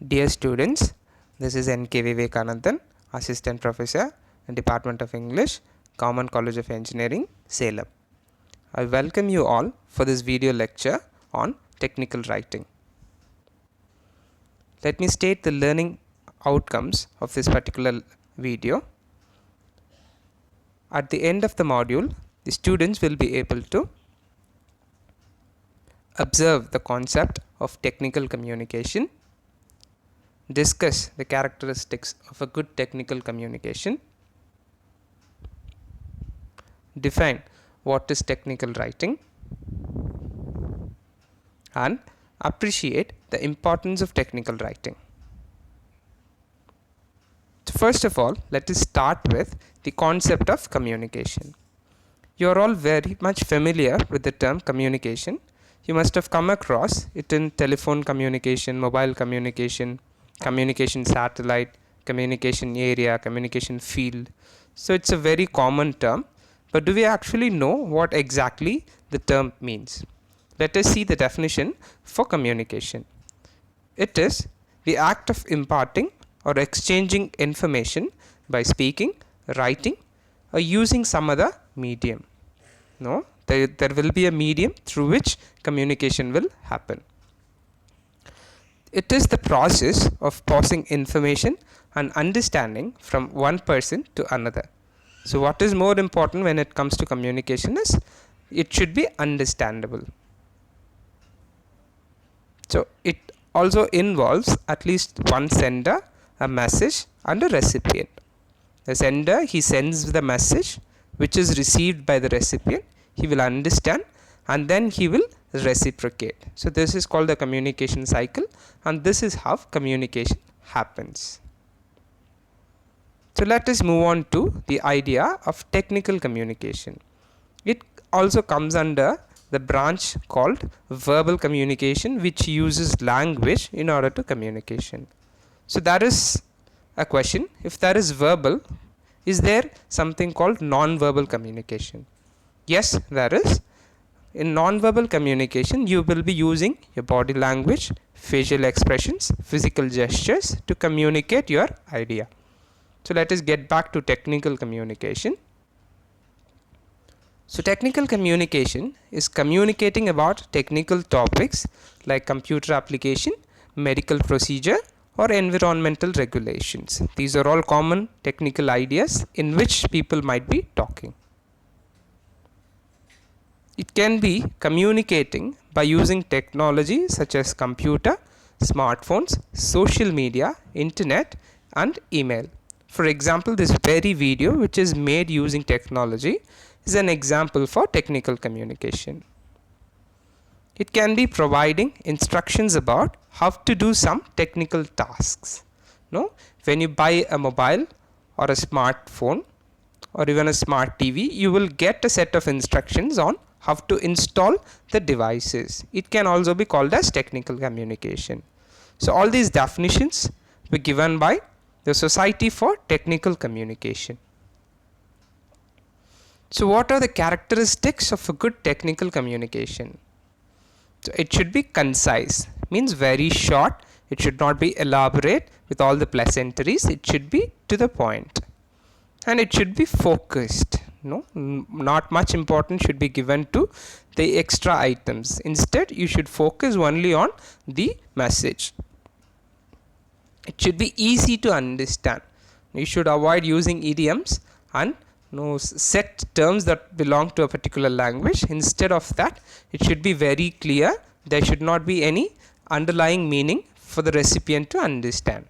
Dear students, this is N.K. Vivekanandan, Assistant Professor in Department of English, Government College of Engineering, Salem. I welcome you all for this video lecture on technical writing. Let me state the learning outcomes of this particular video. At the end of the module, the students will be able to observe the concept of technical communication, discuss the characteristics of a good technical communication, define what is technical writing, and appreciate the importance of technical writing. So first of all, let us start with the concept of communication. You are all very much familiar with the term communication. You must have come across it in telephone communication, mobile communication, communication satellite, communication area, communication field. So it's a very common term, but do we actually know what exactly the term means? Let us see the definition for communication. It is the act of imparting or exchanging information by speaking, writing, or using some other medium. No, there will be a medium through which communication will happen. It is the process of passing information and understanding from one person to another. So what is more important when it comes to communication is it should be understandable. So it also involves at least one sender, a message, and a recipient. The sender, he sends the message which is received by the recipient. He will understand and then he will reciprocate. So this is called the communication cycle, and this is how communication happens. So let us move on to the idea of technical communication. It also comes under the branch called verbal communication, which uses language in order to communication. So there is a question, if there is verbal, is there something called non-verbal communication? Yes, there is. In non-verbal communication, you will be using your body language, facial expressions, physical gestures to communicate your idea. So let us get back to technical communication. So technical communication is communicating about technical topics like computer application, medical procedure, or environmental regulations. These are all common technical ideas in which people might be talking. It can be communicating by using technology such as computer, smartphones, social media, internet, and email. For example, this very video which is made using technology is an example for technical communication. It can be providing instructions about how to do some technical tasks. No? When you buy a mobile or a smartphone or even a smart TV, you will get a set of instructions on how to install the devices. It can also be called as technical communication. So all these definitions were given by the Society for Technical Communication. So what are the characteristics of a good technical communication? So it should be concise, means very short. It should not be elaborate with all the pleasantries. It should be to the point, and it should be focused. No, not much importance should be given to the extra items. Instead, you should focus only on the message. It should be easy to understand. You should avoid using idioms and set terms that belong to a particular language. Instead of that, it should be very clear. There should not be any underlying meaning for the recipient to understand.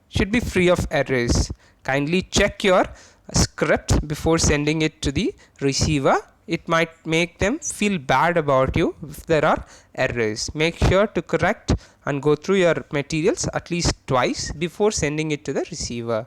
Should be free of errors. Kindly check your script before sending it to the receiver. It might make them feel bad about you if there are errors. Make sure to correct and go through your materials at least twice before sending it to the receiver.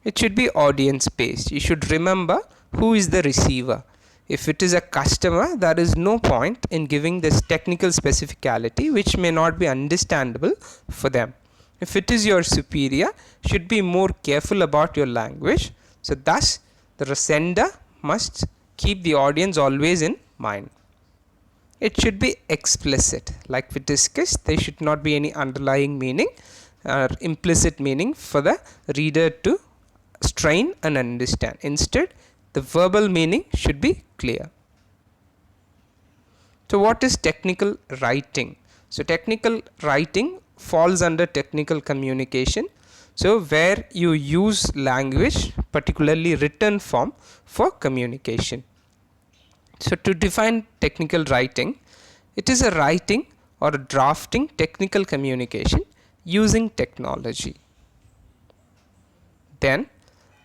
It should be audience based. You should remember who is the receiver. If it is a customer, there is no point in giving this technical specificality which may not be understandable for them. If it is your superior, should be more careful about your language. So thus the sender must keep the audience always in mind. it should be explicit. Like we discussed, there should not be any underlying meaning or implicit meaning for the reader to strain and understand. Instead, the verbal meaning should be clear. So what is technical writing? So technical writing falls under technical communication. So where you use language, particularly written form, for communication. So to define technical writing, it is a writing or a drafting technical communication using technology. Then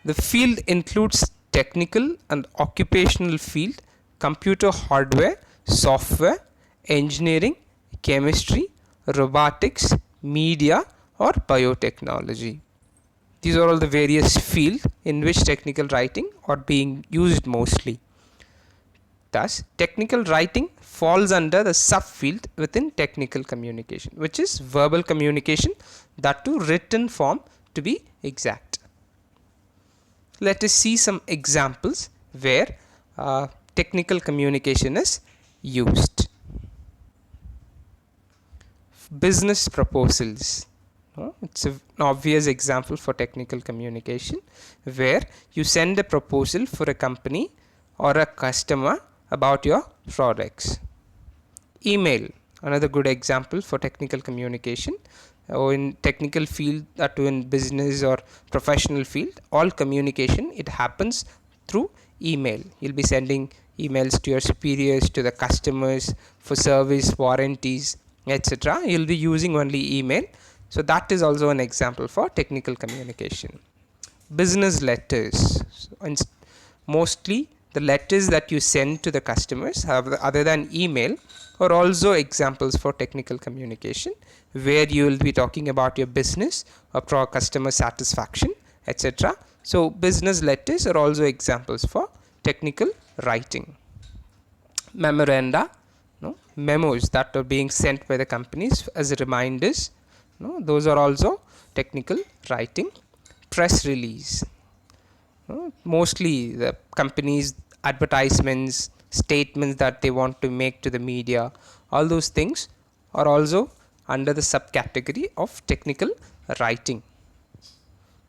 the field includes technical and occupational field, computer hardware, software, engineering, chemistry, robotics, media, or biotechnology. These are all the various fields in which technical writing are being used mostly. Thus, technical writing falls under the subfield within technical communication, which is verbal communication, that too written form to be exact. Let us see some examples where technical communication is used. Business proposals. It's an obvious example for technical communication, where you send a proposal for a company or a customer about your products. Email, another good example for technical communication. Or in technical field, that too in business or professional field, all communication, it happens through email. You'll be sending emails to your superiors, to the customers for service, warranties, etc. You'll be using only email. So that is also an example for technical communication. Business letters. So mostly the letters that you send to the customers, other than email, are also examples for technical communication, where you will be talking about your business or customer satisfaction, etc. So business letters are also examples for technical writing. Memoranda, memos that are being sent by the companies as reminders, those are also technical writing. Press release, mostly the companies' advertisements, statements that they want to make to the media, all those things are also under the subcategory of technical writing.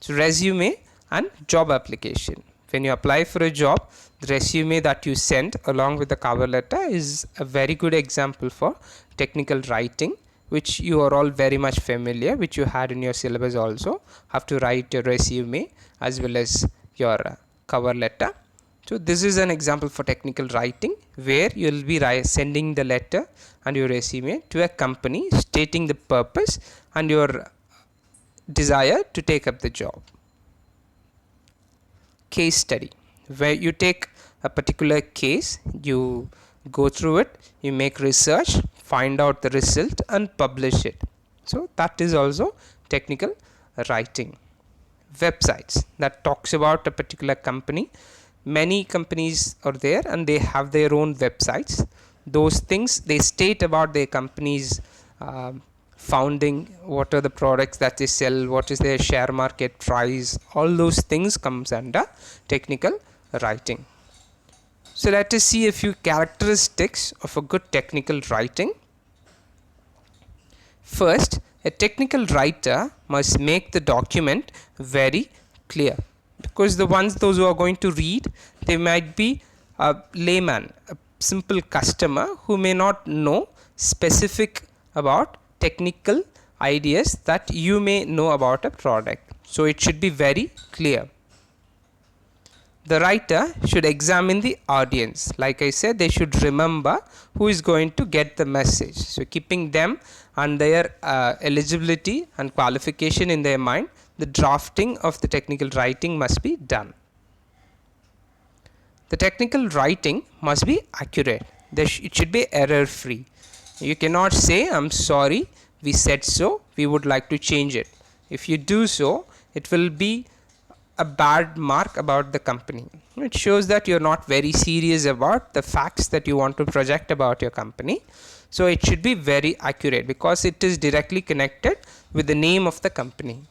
So resume and job application. When you apply for a job, the resume that you send along with the cover letter is a very good example for technical writing, which you are all very much familiar, which you had in your syllabus also. Have to write your resume as well as your cover letter. So this is an example for technical writing, where you will be sending the letter and your resume to a company, stating the purpose and your desire to take up the job. Case study, where you take a particular case, you go through it, you make research, find out the result and publish it. So that is also technical writing. Websites that talks about a particular company. Many companies are there and they have their own websites. Those things they state about their company's founding, what are the products that they sell, what is their share market price, all those things comes under technical writing. So let us see a few characteristics of a good technical writing. First, a technical writer must make the document very clear, because those who are going to read, they might be a layman, a simple customer who may not know specific about technical ideas that you may know about a product. So it should be very clear. The writer should examine the audience. Like I said, they should remember who is going to get the message. So keeping them and their eligibility and qualification in their mind, the drafting of the technical writing must be done. The technical writing must be accurate. It should be error free. You cannot say, I'm sorry, we said so, we would like to change it. If you do so, it will be a bad mark about the company. It shows that you're not very serious about the facts that you want to project about your company. So it should be very accurate, because it is directly connected with the name of the company.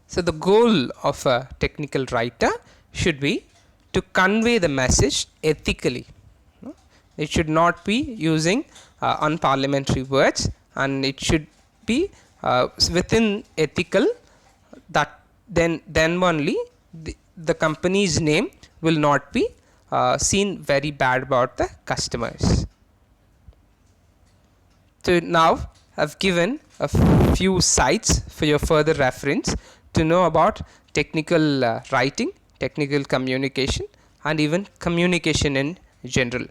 So the goal of a technical writer should be to convey the message ethically. It should not be using unparliamentary words, and it should be within ethical, that then only the company's name will not be seen very bad about the customers. So now I've given a few sites for your further reference to know about technical writing, technical communication, and even communication in general.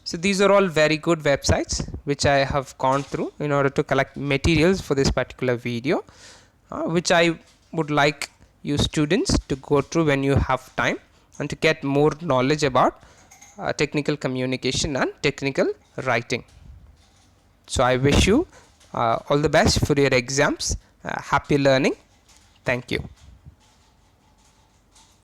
So these are all very good websites which I have gone through in order to collect materials for this particular video, which I would like you students to go through when you have time and to get more knowledge about technical communication and technical writing. So I wish you all the best for your exams. Happy learning. Thank you.